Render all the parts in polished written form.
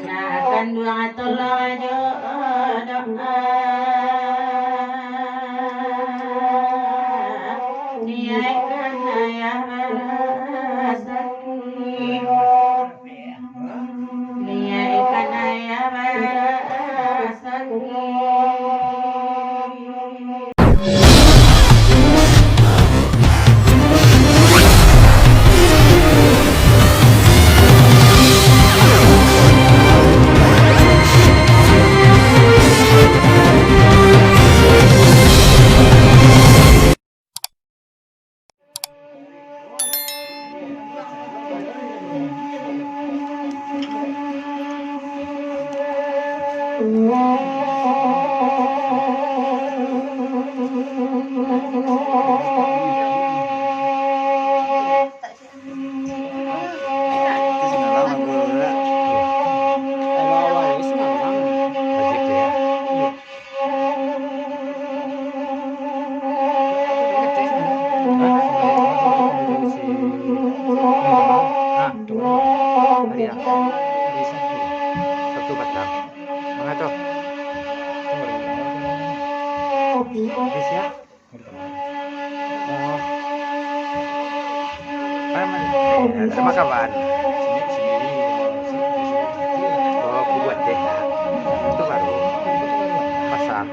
akan dua tolong doa niaikan ayah barasaki niaikan ayah barasaki Sama kawan oh buat deh itu baru pasang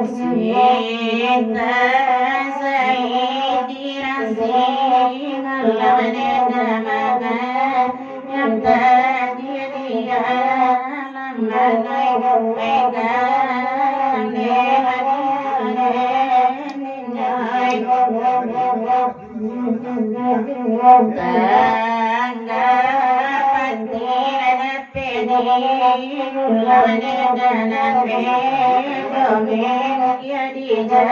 Sita Sayyidi Rasulina Lamana Mama Yang tadi dia Lamana Pegang Tangga Patira Pedi Lamana Pegang Yadija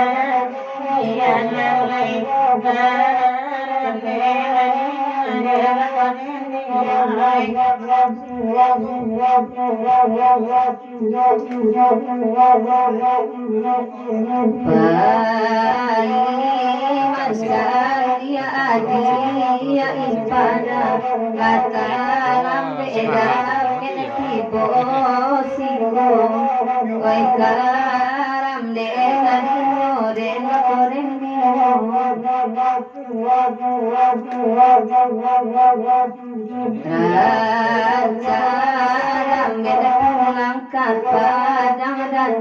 Padang datang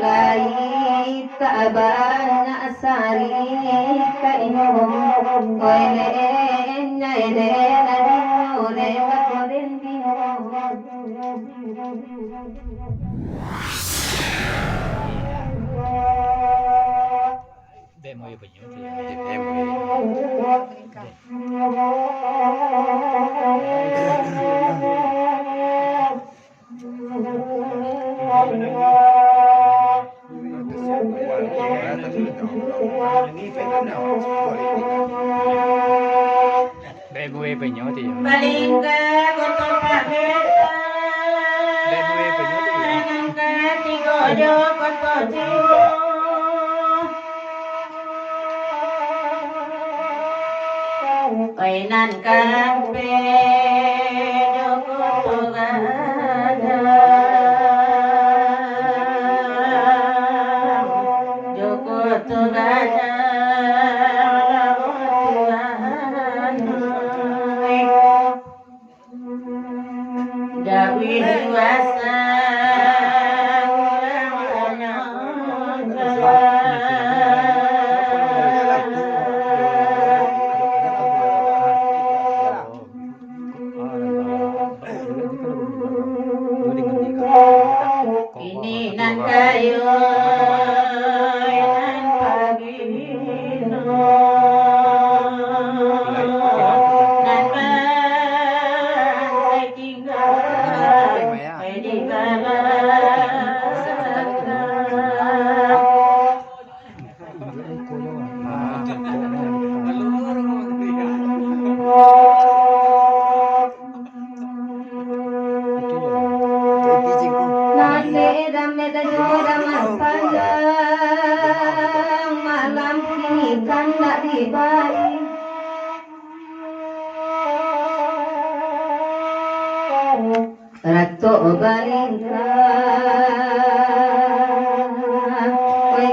lai kabana asari kainyo koile nyaide ore koren Demo ya banyak tu. Demo ya banyak tu. Balingka kotor pabeta Demo ya banyak tu. Nangka tigojo kotor tigo Kainan kampe joko tugada Joko tugada Dawi wasa Ini nan kayu nan pagino nan saya tinggal di kala malam kini kan tak dibalik Ratu balingka Koi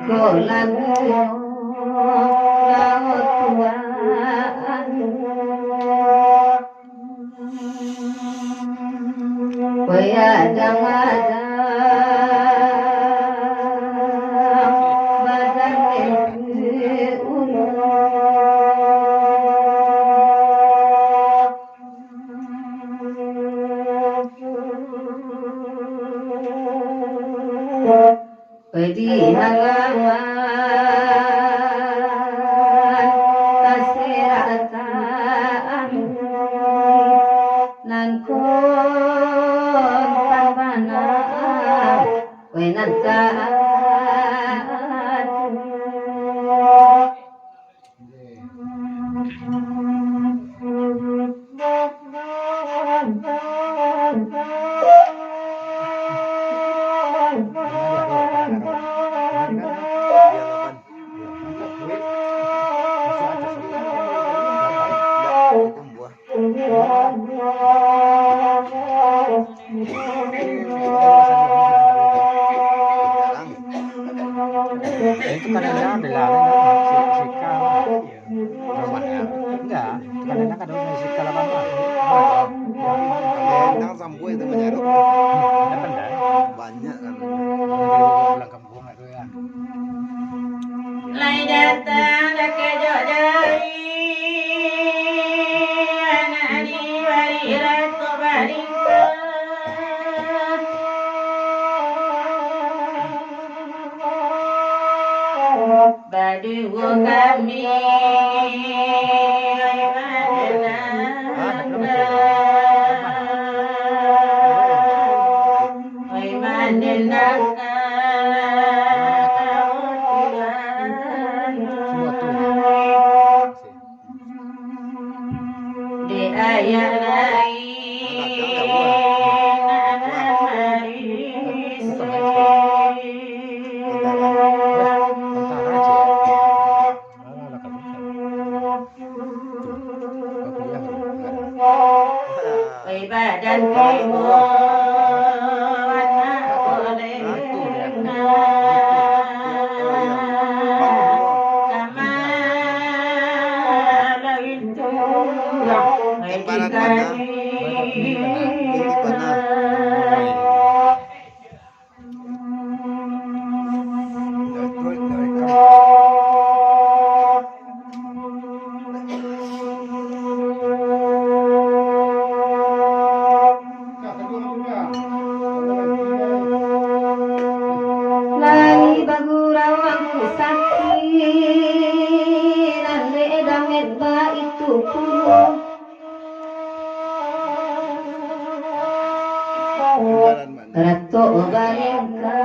ko lagu Laut tuan Koi adang-adang Badan Di halaman kasiratan nan kon pabana wenan Itu kadang-kadang ada lalat, sika, enggak, kadang-kadang ada sampo itu menyerut. Ada pandai. Banyak kan. Pulang kampung itu ya. Lai datang dah kejo dari anak di wari ratu baringkan badu kami Semua tuh. di ayat lain Tentara aja. Alah kamu. badan Barat mana? Di mana? Lari bagurawang sakit Nande damet ba itu puluh Barat mana? Ratu balingka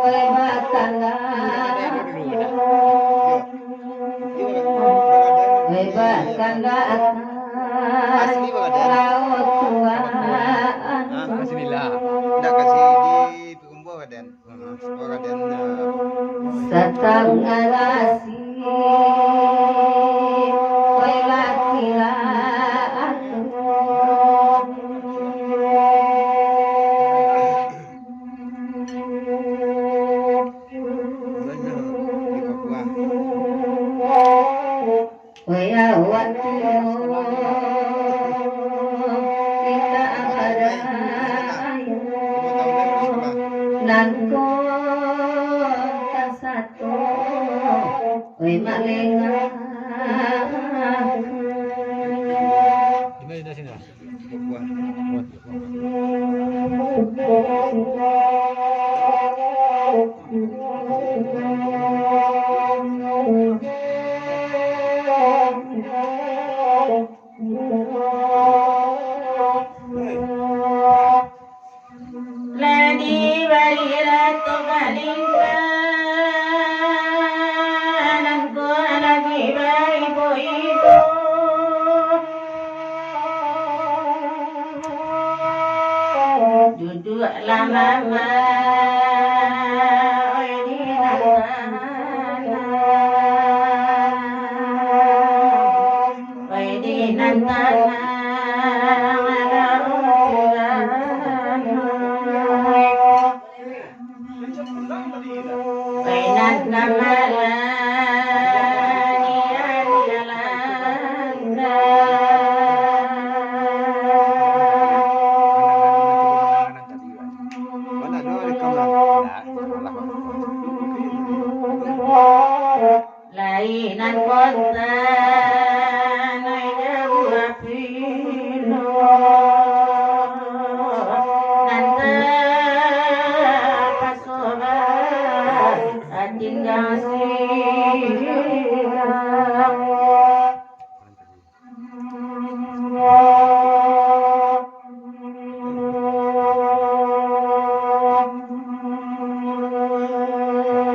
Wai batala Wai batala Asli Bagadan. Laut Tuhan Bismillah. Nggak kasih di Pembo Bagadan. Bagadan. Setengah nasi Wai laki-laki Mana? Di Papua. Wai awak kita ada Nangko tak satu Wai malenga Di mana sini? Papua. Ladi waliratu balingkan Nangko lagi ibu-ibu Duduk lama-lama Oi di nantana Oi di nantana Bainat namalani alilanda Mana ada rekam lah. Lainan kontan jauh apino Nanta pasobat atin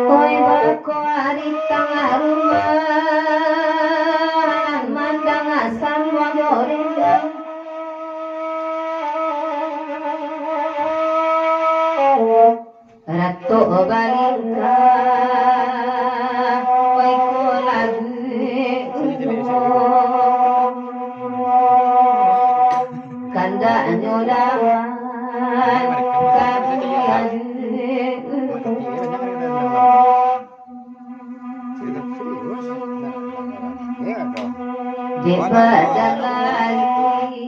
Koi bako ari tengah rumah mandang asam wangorendang Ratu balingka Koi ko lagi Kanda nyodawan Kabuyan Cerita serius. Ya, dong. Daripada lagi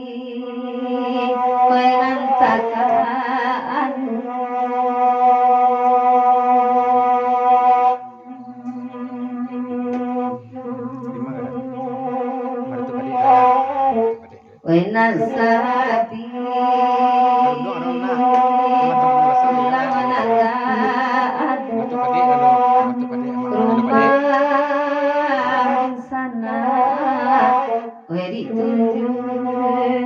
Wenasabi Lamanagaat Rumah sana Wedi tujuan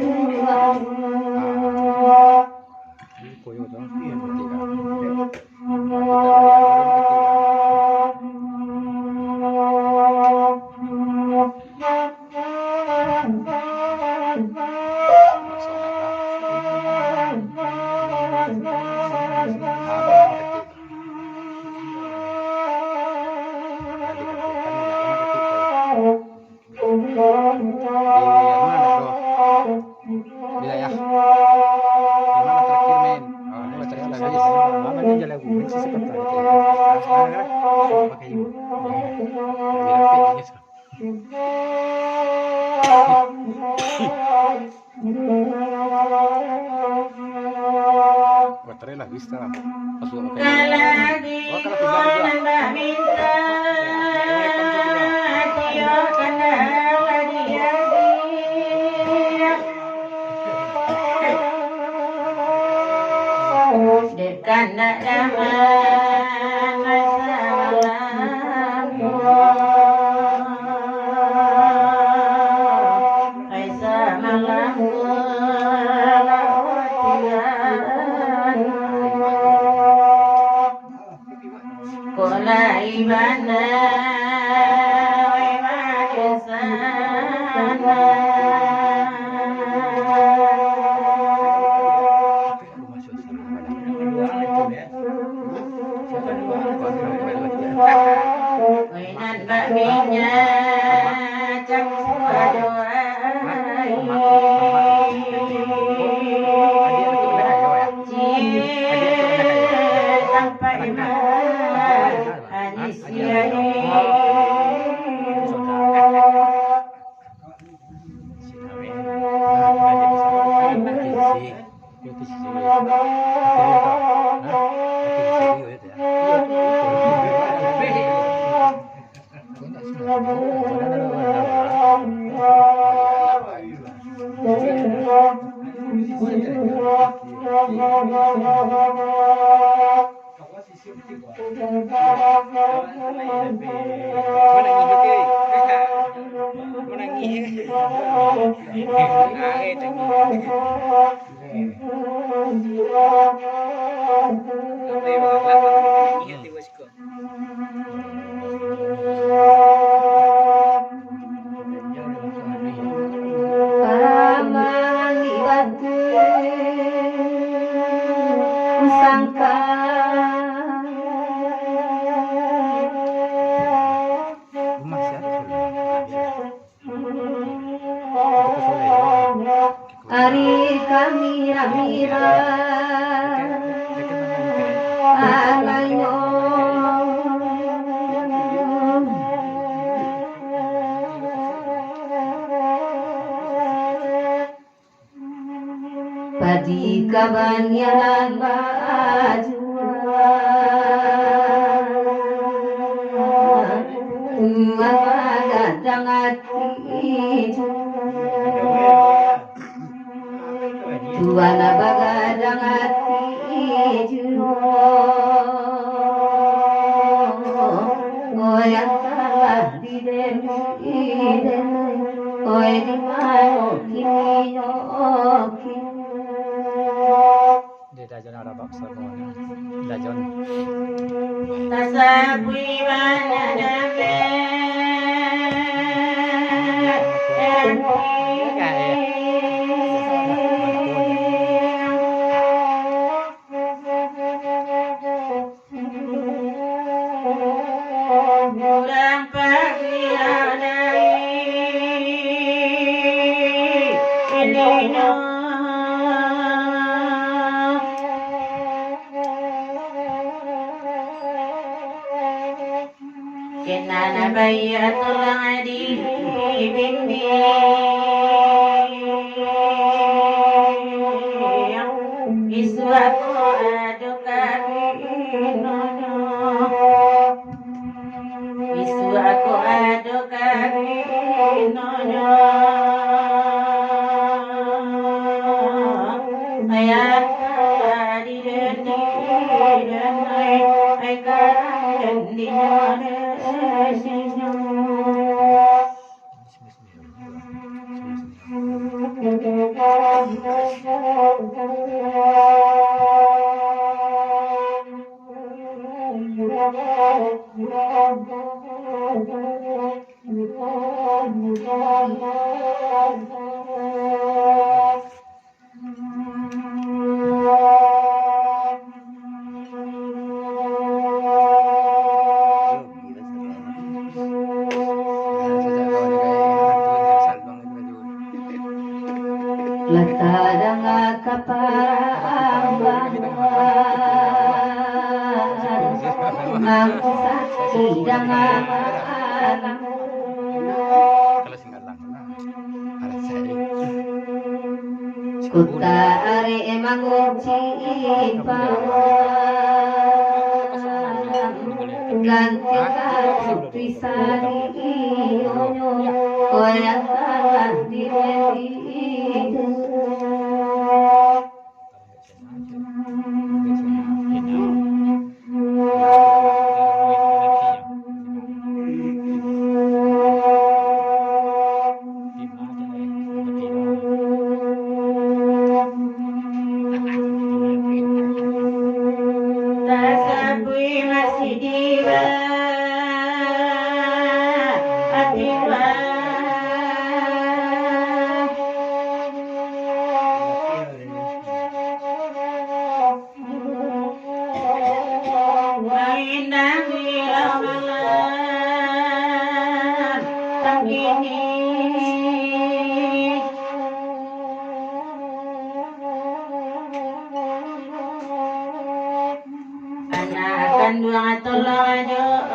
Koyo to. Wilayah di mana terakhir main? Oh, ini material lagi. Mana yang jalan gue sih seperti itu. Pakai ibu. Biar pilih material lah bisa. Masuk pakai. Oh, kalau tidak juga. Dekana lama Ari kami ramira alayo padi kabanyanan bajuan tua gadang hati Tuana bagadang hati juo Goyang salah di den Oy di mayo kini Dia dajon Arab semua. Dajon. Tasabui mana dame Kenana bayatul adi bindi Iswaku adukaki nono Iswaku adukaki nono ayah di dan ai karan di Latadang kaparang ang saksi dengan alam Kalau singkat lang na. Alas saya. kuta ari manguci ganti pisani koyak di Tasabui masih diwa adiwa mainang ilawalan tangkini akan dua tolong doa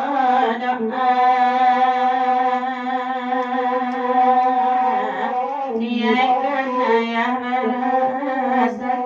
niaikan ayah rasa